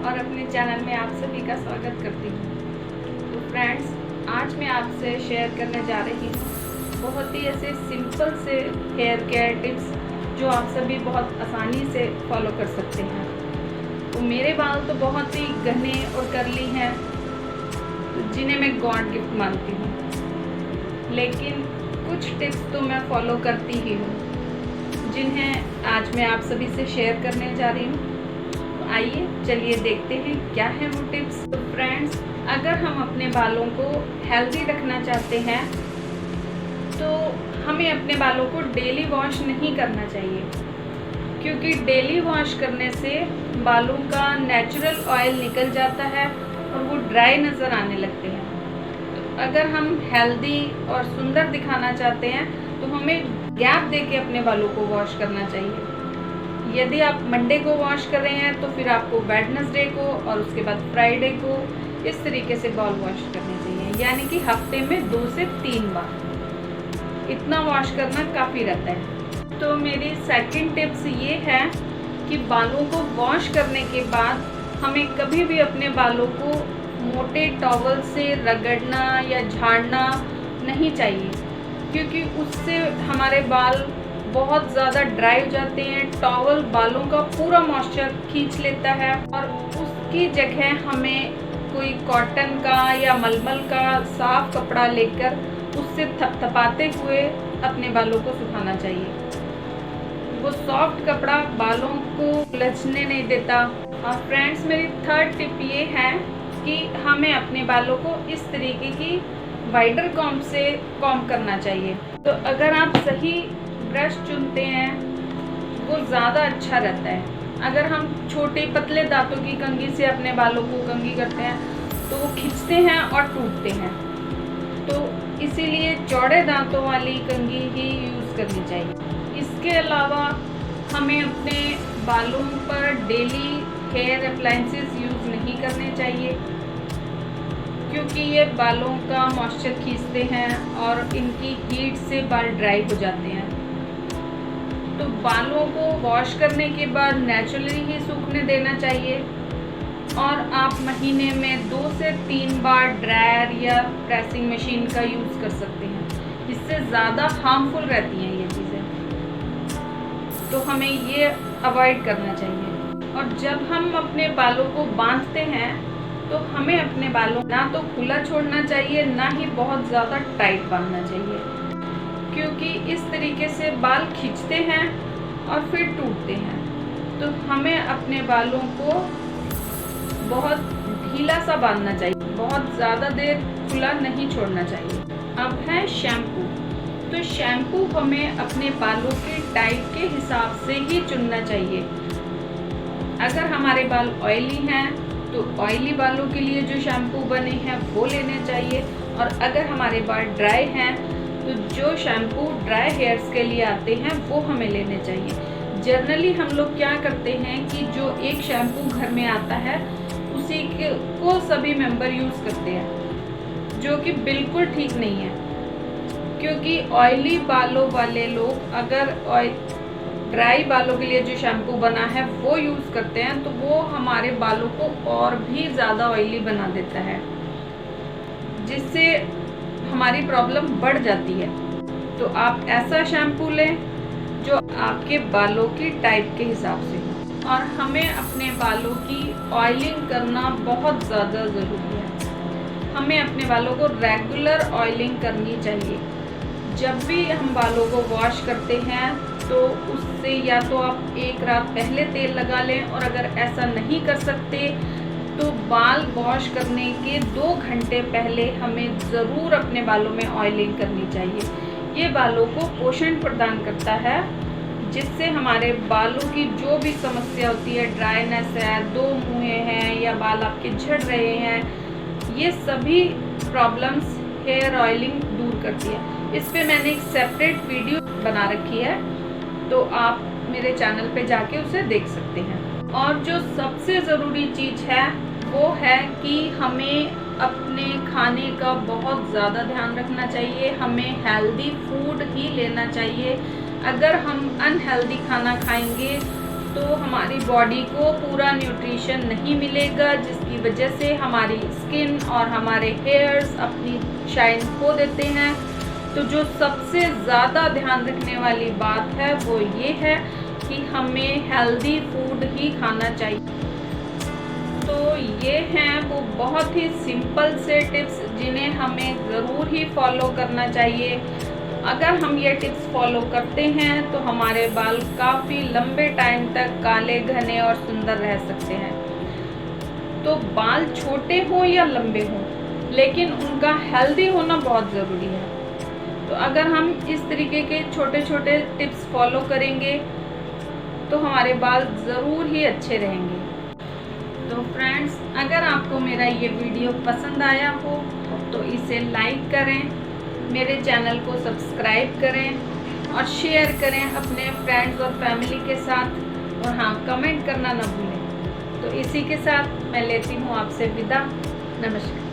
और अपने चैनल में आप सभी का स्वागत करती हूँ। तो फ्रेंड्स, आज मैं आपसे शेयर करने जा रही हूँ बहुत ही ऐसे सिंपल से हेयर केयर टिप्स जो आप सभी बहुत आसानी से फॉलो कर सकते हैं। तो मेरे बाल तो बहुत ही घने और कर्ली हैं, जिन्हें मैं गॉड गिफ्ट मानती हूँ, लेकिन कुछ टिप्स तो मैं फॉलो करती ही हूँ, जिन्हें आज मैं आप सभी से शेयर करने जा रही हूँ। तो आइए चलिए देखते हैं क्या है वो टिप्स। तो फ्रेंड्स, अगर हम अपने बालों को हेल्दी रखना चाहते हैं तो हमें अपने बालों को डेली वॉश नहीं करना चाहिए, क्योंकि डेली वॉश करने से बालों का नेचुरल ऑयल निकल जाता है और वो ड्राई नज़र आने लगते हैं। तो अगर हम हेल्दी और सुंदर दिखाना चाहते हैं तो हमें गैप देके अपने बालों को वॉश करना चाहिए। यदि आप मंडे को वॉश कर रहे हैं तो फिर आपको वेडनेसडे को और उसके बाद फ्राइडे को इस तरीके से बाल वॉश करने चाहिए, यानी कि हफ्ते में 2 से 3 बार इतना वॉश करना काफ़ी रहता है। तो मेरी सेकंड टिप्स ये है कि बालों को वॉश करने के बाद हमें कभी भी अपने बालों को मोटे टॉवल से रगड़ना या झाड़ना नहीं चाहिए, क्योंकि उससे हमारे बाल बहुत ज़्यादा ड्राई हो जाते हैं। टॉवल बालों का पूरा मॉइस्चर खींच लेता है और उसकी जगह हमें कोई कॉटन का या मलमल का साफ कपड़ा लेकर उससे थपथपाते हुए अपने बालों को सुखाना चाहिए। वो सॉफ्ट कपड़ा बालों को उलझने नहीं देता। और फ्रेंड्स, मेरी थर्ड टिप ये है कि हमें अपने बालों को इस तरीके की वाइडर कॉम्ब से कॉम्ब करना चाहिए। तो अगर आप सही ब्रश चुनते हैं वो ज़्यादा अच्छा रहता है। अगर हम छोटे पतले दांतों की कंघी से अपने बालों को कंघी करते हैं तो वो खिंचते हैं और टूटते हैं। तो इसीलिए चौड़े दांतों वाली कंघी ही यूज़ करनी चाहिए। इसके अलावा हमें अपने बालों पर डेली हेयर अप्लायंसेस यूज़ नहीं करने चाहिए, क्योंकि ये बालों का मॉइस्चर खींचते हैं और इनकी हीट से बाल ड्राई हो जाते हैं। तो बालों को वॉश करने के बाद नेचुरली ही सूखने देना चाहिए और आप महीने में 2 से 3 बार ड्रायर या प्रेसिंग मशीन का यूज़ कर सकते हैं। इससे ज़्यादा हार्मफुल रहती हैं ये चीज़ें, तो हमें ये अवॉइड करना चाहिए। और जब हम अपने बालों को बांधते हैं तो हमें अपने बालों ना तो खुला छोड़ना चाहिए, ना ही बहुत ज़्यादा टाइट बांधना चाहिए, क्योंकि इस तरीके से बाल खींचते हैं और फिर टूटते हैं। तो हमें अपने बालों को बहुत ढीला सा बांधना चाहिए, बहुत ज़्यादा देर खुला नहीं छोड़ना चाहिए। अब है शैम्पू। तो शैम्पू हमें अपने बालों के टाइप के हिसाब से ही चुनना चाहिए। अगर हमारे बाल ऑयली हैं तो ऑयली बालों के लिए जो शैम्पू बने हैं वो लेने चाहिए, और अगर हमारे बाल ड्राई हैं तो जो शैम्पू ड्राई हेयर्स के लिए आते हैं वो हमें लेने चाहिए। जनरली हम लोग क्या करते हैं कि जो एक शैम्पू घर में आता है उसी को सभी मेंबर यूज़ करते हैं, जो कि बिल्कुल ठीक नहीं है, क्योंकि ऑयली बालों वाले लोग अगर ड्राई बालों के लिए जो शैम्पू बना है वो यूज़ करते हैं तो वो हमारे बालों को और भी ज़्यादा ऑयली बना देता है, जिससे हमारी प्रॉब्लम बढ़ जाती है। तो आप ऐसा शैम्पू लें जो आपके बालों की टाइप के हिसाब से हो। और हमें अपने बालों की ऑयलिंग करना बहुत ज़्यादा ज़रूरी है। हमें अपने बालों को रेगुलर ऑयलिंग करनी चाहिए। जब भी हम बालों को वॉश करते हैं तो उससे या तो आप एक रात पहले तेल लगा लें, और अगर ऐसा नहीं कर सकते तो बाल वॉश करने के 2 घंटे पहले हमें ज़रूर अपने बालों में ऑयलिंग करनी चाहिए। ये बालों को पोषण प्रदान करता है, जिससे हमारे बालों की जो भी समस्या होती है, ड्राइनेस है, 2 मुँहे हैं या बाल आपके झड़ रहे हैं, ये सभी प्रॉब्लम्स हेयर ऑयलिंग दूर करती है। इस पे मैंने एक सेपरेट वीडियो बना रखी है, तो आप मेरे चैनल पे जाके उसे देख सकते हैं। और जो सबसे ज़रूरी चीज़ है वो है कि हमें अपने खाने का बहुत ज़्यादा ध्यान रखना चाहिए। हमें हेल्दी फूड ही लेना चाहिए। अगर हम अनहेल्दी खाना खाएंगे तो हमारी बॉडी को पूरा न्यूट्रिशन नहीं मिलेगा, जिसकी वजह से हमारी स्किन और हमारे हेयर्स अपनी शाइन खो देते हैं। तो जो सबसे ज़्यादा ध्यान रखने वाली बात है वो ये है कि हमें हेल्दी फूड ही खाना चाहिए। तो ये हैं वो बहुत ही सिंपल से टिप्स जिन्हें हमें ज़रूर ही फॉलो करना चाहिए। अगर हम ये टिप्स फॉलो करते हैं तो हमारे बाल काफ़ी लंबे टाइम तक काले, घने और सुंदर रह सकते हैं। तो बाल छोटे हों या लंबे हों, लेकिन उनका हेल्दी होना बहुत ज़रूरी है। तो अगर हम इस तरीके के छोटे छोटे टिप्स फॉलो करेंगे तो हमारे बाल ज़रूर ही अच्छे रहेंगे। तो फ्रेंड्स, अगर आपको मेरा ये वीडियो पसंद आया हो तो इसे लाइक करें, मेरे चैनल को सब्सक्राइब करें और शेयर करें अपने फ्रेंड्स और फैमिली के साथ। और हाँ, कमेंट करना ना भूलें। तो इसी के साथ मैं लेती हूँ आपसे विदा। नमस्कार।